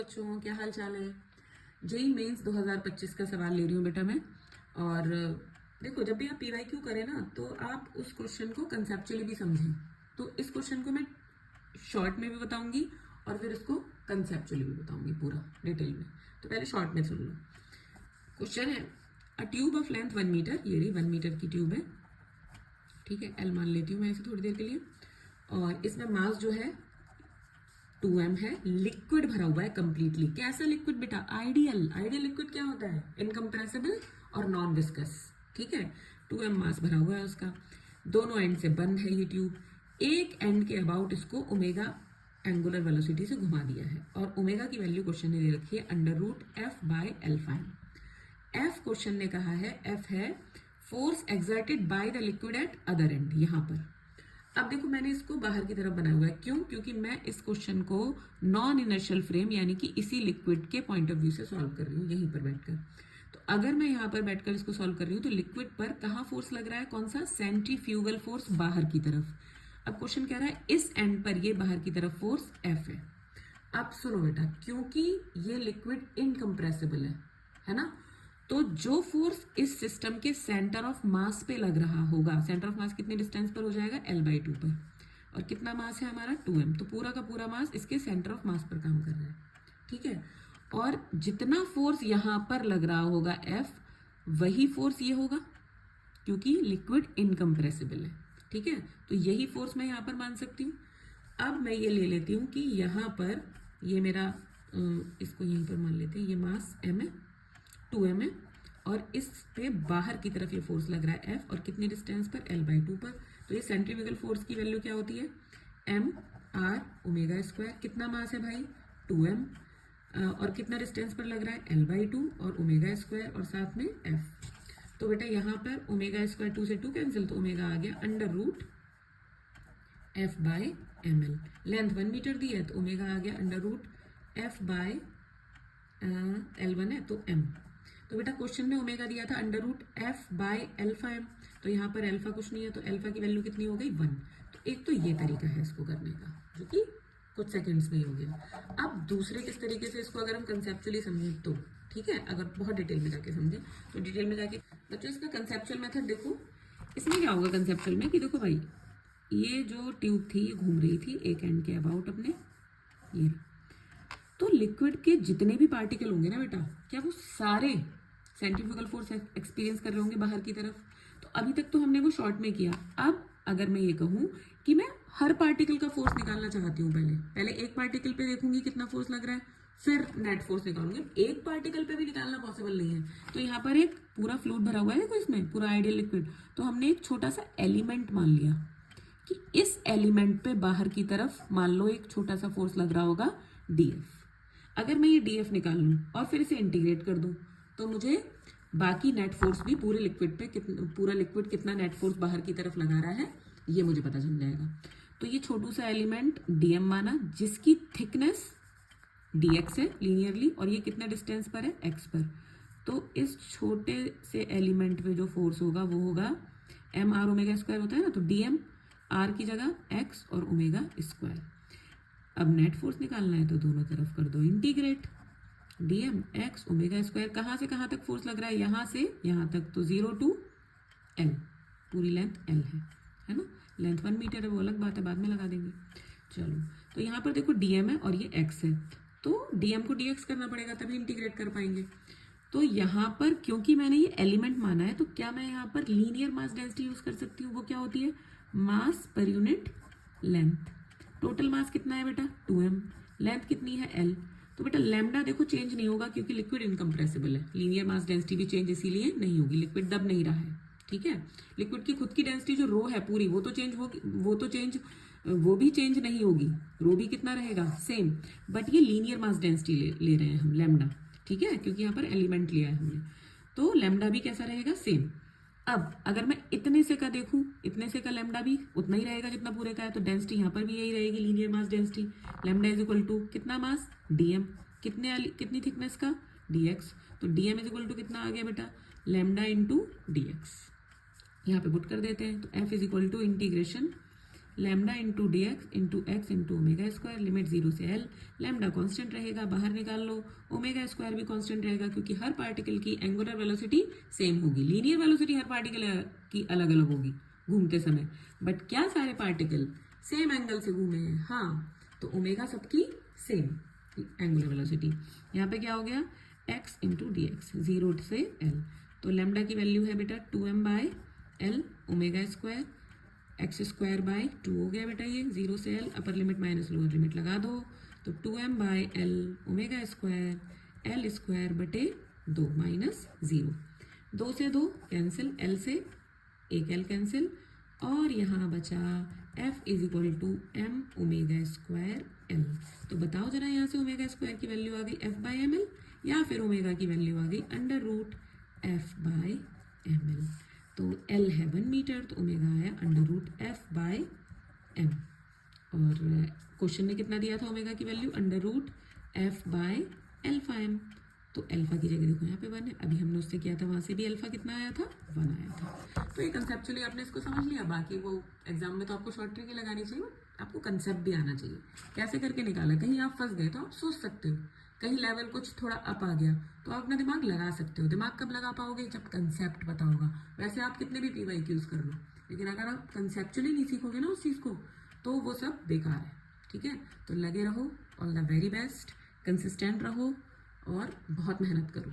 बच्चों क्या हाल चाल है। जेई मेंस 2025 का सवाल ले रही हूँ बेटा मैं। और देखो, जब भी आप पीवाईक्यू करें ना तो आप उस क्वेश्चन को कंसेप्चुअली भी समझें। तो इस क्वेश्चन को मैं शॉर्ट में भी बताऊंगी और फिर इसको कंसेप्चुअली भी बताऊंगी पूरा डिटेल में। तो पहले शॉर्ट में सुन लो। क्वेश्चन है, a tube of length 1 metre, ये रही 1 मीटर की ट्यूब है, ठीक है। एल मान लेती हूँ मैं इसे थोड़ी देर के लिए। और इसमें मास जो है 2m है, लिक्विड भरा हुआ है कंप्लीटली। कैसा लिक्विड बेटा? आइडियल लिक्विड क्या होता है? इनकम्प्रेसिबल और नॉन विस्कस, ठीक है। 2m मास भरा हुआ है उसका, दोनों एंड से बंद है ये ट्यूब। एक एंड के अबाउट इसको ओमेगा एंगुलर वेलोसिटी से घुमा दिया है और ओमेगा की वैल्यू क्वेश्चन ने दे रखी है √f/L5। एफ क्वेश्चन ने कहा है, एफ है force exerted by the liquid at other and, यहां पर। अब देखो, मैंने इसको बाहर की तरफ बनाया हुआ है, क्यों? क्योंकि मैं इस क्वेश्चन को नॉन इनर्शियल फ्रेम यानी कि इसी लिक्विड के पॉइंट ऑफ व्यू से सॉल्व कर रही हूँ, यहीं पर बैठकर। तो अगर मैं यहाँ पर बैठकर इसको सॉल्व कर रही हूँ तो लिक्विड पर कहाँ फोर्स लग रहा है? कौन सा? सेंट्रीफ्यूगल फोर्स, बाहर की तरफ। अब क्वेश्चन कह रहा है इस एंड पर ये बाहर की तरफ फोर्स एफ है। अब सुनो बेटा, क्योंकि ये लिक्विड इनकम्प्रेसिबल है ना, तो जो फोर्स इस सिस्टम के सेंटर ऑफ मास पे लग रहा होगा, सेंटर ऑफ मास कितने डिस्टेंस पर हो जाएगा? L/2 पर। और कितना मास है हमारा? 2m। तो पूरा का पूरा मास इसके सेंटर ऑफ मास पर काम कर रहा है, ठीक है। और जितना फोर्स यहां पर लग रहा होगा F, वही फोर्स ये होगा, क्योंकि लिक्विड इनकम्प्रेसिबल है, ठीक है। तो यही फोर्स मैं यहाँ पर मान सकती हूँ। अब मैं ये ले लेती हूँ कि यहाँ पर ये मेरा इसको यहीं पर मान लेते हैं, ये मास m है, 2m है, और इस पे बाहर की तरफ ये फोर्स लग रहा है F, और कितनी डिस्टेंस पर? L/2 पर। तो ये सेंट्रीफ्यूगल फोर्स की वैल्यू क्या होती है? mR²। कितना मास है भाई? 2m। और कितना डिस्टेंस पर लग रहा है? L/2 और ω² और साथ में F। तो बेटा यहाँ पर ω², 2 से 2 कैंसिल, तो ओमेगा आ गया √F/ml। लेंथ 1 मीटर दी है तो ओमेगा आ गया √F/L1 है तो m। तो बेटा क्वेश्चन में ओमेगा दिया था √F/L5m, तो यहाँ पर अल्फा कुछ नहीं है, तो अल्फा की वैल्यू कितनी हो गई? 1। तो एक तो ये तरीका है इसको करने का, जो कि कुछ सेकंड्स में ही हो गया। अब दूसरे किस तरीके से इसको अगर हम कंसेप्चुअली समझें तो, ठीक है, अगर बहुत डिटेल में जाके समझें तो डिटेल में जाके बच्चों इसका कंसेप्चुअल मेथड देखो। इसमें क्या होगा कंसेप्चुअल में कि देखो भाई, ये जो ट्यूब थी ये घूम रही थी एक एंड के अबाउट अपने, ये। तो लिक्विड के जितने भी पार्टिकल होंगे ना बेटा, क्या वो सारे सेंट्रीफ्यूगल फोर्स एक्सपीरियंस कर रहे होंगे बाहर की तरफ? तो अभी तक तो हमने वो शॉर्ट में किया। अब अगर मैं ये कहूँ कि मैं हर पार्टिकल का फोर्स निकालना चाहती हूँ, पहले एक पार्टिकल पे देखूंगी कितना फोर्स लग रहा है, फिर नेट फोर्स निकालूंगी। एक पार्टिकल पे भी निकालना पॉसिबल नहीं है। तो यहाँ पर एक पूरा फ्लूइड भरा हुआ है, देखो इसमें पूरा आइडियल लिक्विड। तो हमने एक छोटा सा एलिमेंट मान लिया कि इस एलिमेंट पे बाहर की तरफ मान लो एक छोटा सा फोर्स लग रहा होगा DF। अगर मैं ये DF निकाल लूँ और फिर इसे इंटीग्रेट कर दूँ तो मुझे बाकी नेट फोर्स भी पूरे लिक्विड पे पूरा लिक्विड कितना नेट फोर्स बाहर की तरफ लगा रहा है ये मुझे पता चल जाएगा। तो ये छोटू सा एलिमेंट DM माना, जिसकी थिकनेस dx है लीनियरली, और ये कितना डिस्टेंस पर है? x पर। तो इस छोटे से एलिमेंट पे जो फोर्स होगा वो होगा mR²। होता है ना, तो DM R की जगह x और ω²। अब नेट फोर्स निकालना है तो दोनों तरफ कर दो इंटीग्रेट, DM x ω²। कहाँ से कहाँ तक फोर्स लग रहा है? यहाँ से यहाँ तक, तो 0 to L, पूरी लेंथ L है ना। लेंथ 1 मीटर है, वो अलग बात है, बाद में लगा देंगे। चलो, तो यहाँ पर देखो DM है और ये x है, तो DM को dx करना पड़ेगा तभी इंटीग्रेट कर पाएंगे। तो यहाँ पर क्योंकि मैंने ये एलिमेंट माना है, तो क्या मैं यहाँ पर लीनियर मास डेंसिटी यूज कर सकती हूँ? वो क्या होती है? मास per unit length. Total mass कितना है बेटा? 2m। लेंथ कितनी है? L। तो बेटा लैम्डा देखो चेंज नहीं होगा क्योंकि लिक्विड इनकम्प्रेसिबल है। लीनियर मास डेंसिटी भी चेंज इसीलिए नहीं होगी, लिक्विड दब नहीं रहा है, ठीक है। लिक्विड की खुद की डेंसिटी जो रो है पूरी, वो तो चेंज होगी, वो भी चेंज नहीं होगी, रो भी कितना रहेगा? सेम। बट ये लीनियर मास डेंसिटी ले रहे हैं हम, लैम्डा, ठीक है, क्योंकि यहाँ पर एलिमेंट लिया है हमने, तो लैम्डा भी कैसा रहेगा? सेम। अब अगर मैं इतने से का देखूं, इतने से का लैम्डा भी उतना ही रहेगा जितना पूरे का है, तो डेंसिटी यहाँ पर भी यही रहेगी, linear mass density. Lambda is equal to कितना मास? DM। कितनी थिकनेस का? dx। तो DM इज इक्वल टू कितना आ गया बेटा? Lambda into dx। यहाँ पे पुट कर देते हैं, तो F is equal to integration lambda into d x into omega square, limit 0 से एल। लैम्डा कांस्टेंट रहेगा, बाहर निकाल लो। ओमेगा स्क्वायर भी कांस्टेंट रहेगा क्योंकि हर पार्टिकल की एंगुलर वेलोसिटी सेम होगी। लीनियर वेलोसिटी हर पार्टिकल की अलग अलग होगी घूमते समय, बट क्या सारे पार्टिकल सेम एंगल से घूमे हैं? हाँ, तो ओमेगा सबकी सेम एंगुलर वेलोसिटी। यहाँ पे क्या हो गया, एक्स इंटू डी एक्स, 0 से एल। तो लैम्डा की वैल्यू है बेटा 2m by L omega square, x square by 2 हो गया बेटा ये 0 से L. Upper limit minus lower limit लगा दो, तो 2m by L omega square L square बटे 2 माइनस 0, 2 से 2 कैंसिल, एल से एक एल कैंसिल, और यहाँ बचा f is equal to m omega square l. तो बताओ जरा यहाँ से ओमेगा स्क्वायर की वैल्यू आ गई f बाई एम एल, या फिर ओमेगा की वैल्यू आ गई under root f by m l. तो l है 1 मीटर, तो ओमेगा आया under root f by m. और क्वेश्चन ने कितना दिया था ओमेगा की value, under root f by alpha m. तो अल्फा की जगह देखो यहाँ पे 1 है, अभी हमने उससे किया था वहाँ से भी अल्फा कितना आया था, 1 आया था। तो ये कंसेप्चुअली आपने इसको समझ लिया। बाकी वो एग्जाम में तो आपको शॉर्ट ट्रिक ही लगानी चाहिए, आपको कंसेप्ट भी आना चाहिए कैसे करके निकाला। कहीं आप फंस गए तो आप सोच सकते हो, कहीं लेवल कुछ थोड़ा अप आ गया तो आप अपना दिमाग लगा सकते हो। दिमाग कब लगा पाओगे, जब कंसेप्ट पता होगा। वैसे आप कितने भी PYQs कर लो, लेकिन अगर आप कंसेप्चुअली नहीं सीखोगे ना उस चीज़ को, तो वो सब बेकार है। ठीक है, तो लगे रहो, all the very best, consistent रहो और बहुत मेहनत करो।